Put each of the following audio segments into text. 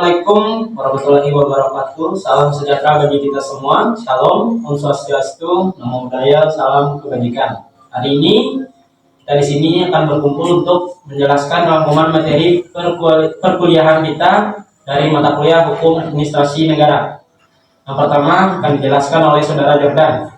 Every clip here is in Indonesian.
Assalamualaikum warahmatullahi wabarakatuh. Salam sejahtera bagi kita semua. Shalom, Om Swastiastu, Namo Buddhaya, salam kebajikan. Hari ini kita di sini akan berkumpul untuk menjelaskan rangkuman materi perkuliahan kita dari mata kuliah Hukum Administrasi Negara. Yang pertama akan dijelaskan oleh Saudara Jordan.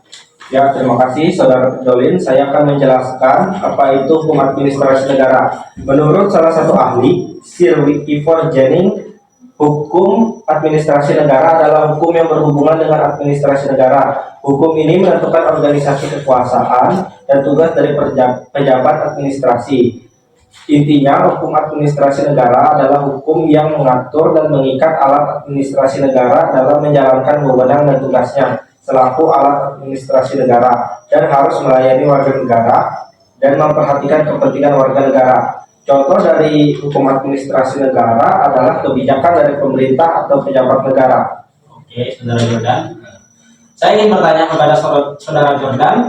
Ya, terima kasih Saudara Dolin. Saya akan menjelaskan apa itu hukum administrasi negara. Menurut salah satu ahli, Sir Wycliffe Jennings, hukum administrasi negara adalah hukum yang berhubungan dengan administrasi negara. Hukum ini menentukan organisasi kekuasaan dan tugas dari pejabat administrasi. Intinya, hukum administrasi negara adalah hukum yang mengatur dan mengikat alat administrasi negara dalam menjalankan wewenang dan tugasnya selaku alat administrasi negara, dan harus melayani warga negara dan memperhatikan kepentingan warga negara. Contoh dari hukum administrasi negara adalah kebijakan dari pemerintah atau pejabat negara. Oke, Saudara Jordan. Saya ingin bertanya kepada Saudara Jordan.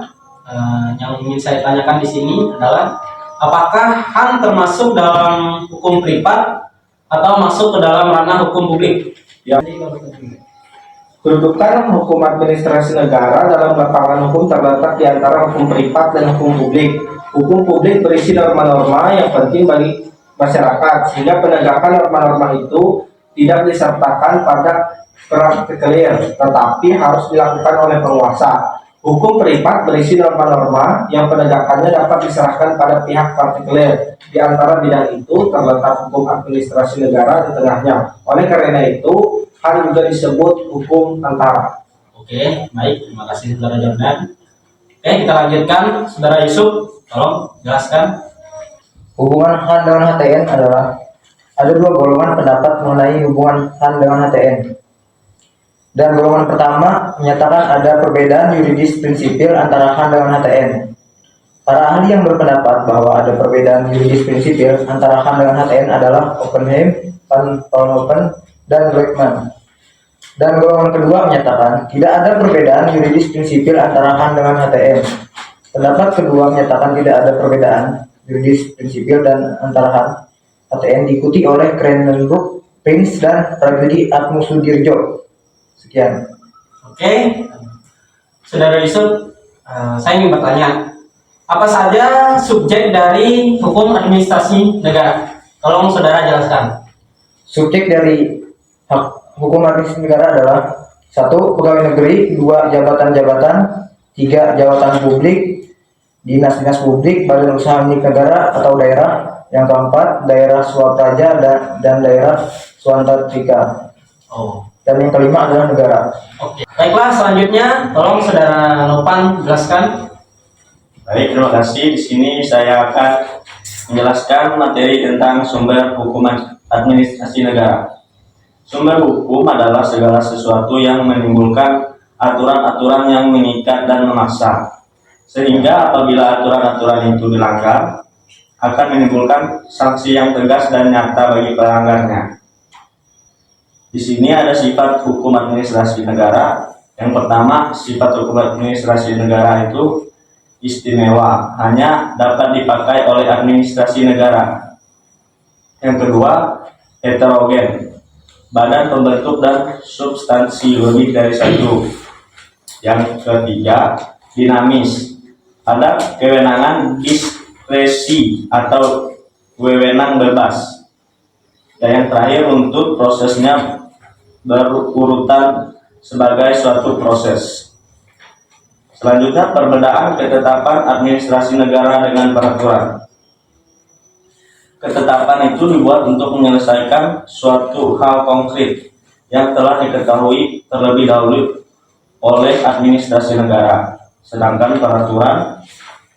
Yang ingin saya tanyakan di sini adalah, apakah HAM termasuk dalam hukum privat atau masuk ke dalam ranah hukum publik? Ya. Kedudukan hukum administrasi negara dalam lapangan hukum terletak di antara hukum privat dan hukum publik. Hukum publik berisi norma-norma yang penting bagi masyarakat, sehingga penegakan norma-norma itu tidak disertakan pada partikular, tetapi harus dilakukan oleh penguasa. Hukum privat berisi norma-norma yang penegakannya dapat diserahkan pada pihak partikular. Di antara bidang itu terletak hukum administrasi negara di tengahnya. Oleh karena itu, HAM juga disebut hukum antara. Oke, baik. Terima kasih Saudara Jordan. Oke, kita lanjutkan. Saudara Yusuf, tolong jelaskan. Hubungan HAN dengan HTN adalah ada dua golongan pendapat mengenai hubungan HAN dengan HTN. Dan golongan pertama menyatakan ada perbedaan yuridis prinsipil antara HAN dengan HTN. Para ahli yang berpendapat bahwa ada perbedaan yuridis prinsipil antara HAN dengan HTN adalah Oppenheim, Van Vollenhoven, dan Blackman. Dan golongan kedua menyatakan tidak ada perbedaan yuridis prinsipil antara HAN dengan HTN. Pendapat kedua menyatakan tidak ada perbedaan yuridis prinsipil dan antara HTN diikuti oleh Krenenbroek, Prince, dan Prabudi Atmosudirjo. Sekian. Oke, Saudara Yusuf, saya ingin bertanya, apa saja subjek dari hukum administrasi negara? Tolong Saudara jelaskan. Subjek dari hukum administrasi negara adalah 1. Pegawai negeri, 2. Jabatan-jabatan, 3. Jabatan publik, dinas-dinas publik, badan usaha milik negara atau daerah, yang keempat daerah swapraja dan daerah swantatrika. Dan yang kelima adalah negara. Oke. Baiklah, selanjutnya tolong Saudara Nopan jelaskan. Baik, terima kasih. Di sini saya akan menjelaskan materi tentang sumber hukum administrasi negara. Sumber hukum adalah segala sesuatu yang menimbulkan aturan-aturan yang mengikat dan memaksa, sehingga apabila aturan-aturan itu dilanggar akan menimbulkan sanksi yang tegas dan nyata bagi pelanggarnya. Di sini ada sifat hukum administrasi negara. Yang pertama, sifat hukum administrasi negara itu istimewa, hanya dapat dipakai oleh administrasi negara. Yang kedua, heterogen, badan pembentuk dan substansi lebih dari satu. Yang ketiga, dinamis, ada kewenangan diskresi atau wewenang bebas. Dan yang terakhir, untuk prosesnya berurutan sebagai suatu proses. Selanjutnya, perbedaan ketetapan administrasi negara dengan peraturan. Ketetapan itu dibuat untuk menyelesaikan suatu hal konkret yang telah diketahui terlebih dahulu oleh administrasi negara. Sedangkan peraturan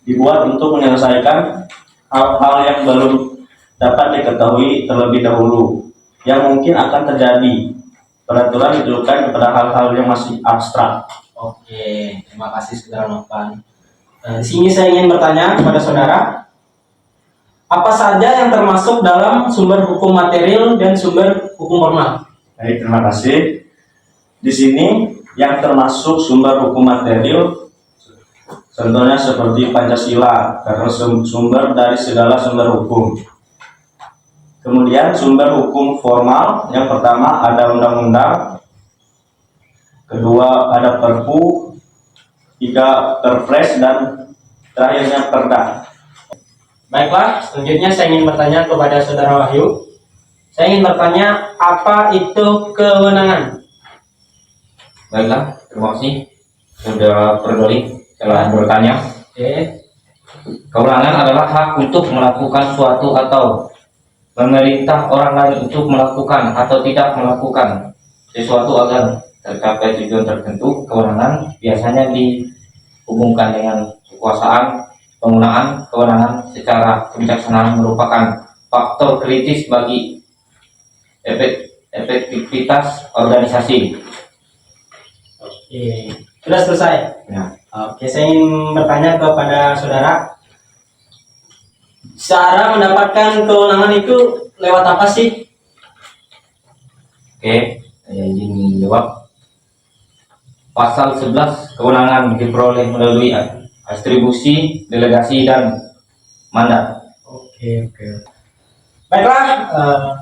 dibuat untuk menyelesaikan hal-hal yang belum dapat diketahui terlebih dahulu, yang mungkin akan terjadi. Peraturan ditujukan kepada hal-hal yang masih abstrak. Oke, terima kasih Saudara Nopan. Di sini saya ingin bertanya kepada Saudara, apa saja yang termasuk dalam sumber hukum material dan sumber hukum formal? Baik, terima kasih. Di sini yang termasuk sumber hukum material contohnya seperti Pancasila, karena sumber dari segala sumber hukum. Kemudian sumber hukum formal, yang pertama ada undang-undang, kedua ada Perpu, tiga Perpres, dan terakhirnya Perda. Baiklah, selanjutnya saya ingin bertanya kepada Saudara Wahyu. Saya ingin bertanya, apa itu kewenangan? Baiklah, terima kasih Saudara Perdoli telah bertanya. Oke. Kewenangan adalah hak untuk melakukan suatu atau memerintah orang lain untuk melakukan atau tidak melakukan sesuatu agar tercapai tujuan tertentu. Kewenangan biasanya dihubungkan dengan kekuasaan. Penggunaan kewenangan secara kebijaksanaan merupakan faktor kritis bagi efektivitas organisasi. Oke. Sudah selesai? Ya. Oke, saya ingin bertanya kepada saudara. Cara mendapatkan kewenangan itu lewat apa sih? Oke, saya izin menjawab. Pasal 11 kewenangan diperoleh melalui atribusi, delegasi, dan mandat. Oke. Baiklah,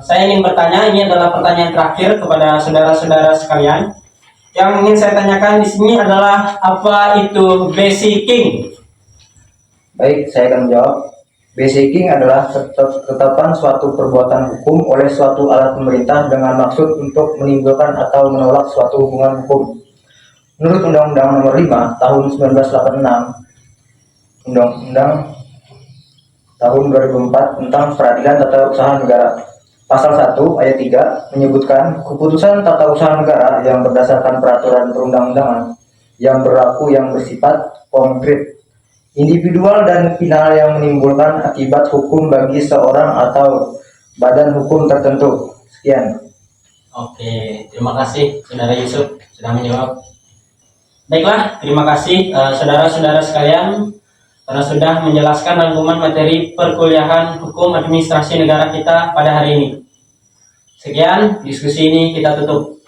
saya ingin bertanya. Ini adalah pertanyaan terakhir kepada saudara-saudara sekalian. Yang ingin saya tanyakan di sini adalah apa itu basicking? Baik, saya akan menjawab. Basicking adalah ketetapan suatu perbuatan hukum oleh suatu alat pemerintah dengan maksud untuk menimbulkan atau menolak suatu hubungan hukum. Menurut Undang-Undang Nomor 5 Tahun 1986, Undang-Undang Tahun 2004 tentang Peradilan Tata Usaha Negara, Pasal 1 Ayat 3 menyebutkan keputusan tata usaha negara yang berdasarkan peraturan perundang-undangan yang berlaku yang bersifat konkret, individual dan final yang menimbulkan akibat hukum bagi seorang atau badan hukum tertentu. Sekian. Oke, terima kasih Saudara Yusuf sudah menjawab. Baiklah, terima kasih saudara-saudara sekalian karena sudah menjelaskan rangkuman materi perkuliahan hukum administrasi negara kita pada hari ini. Sekian, diskusi ini kita tutup.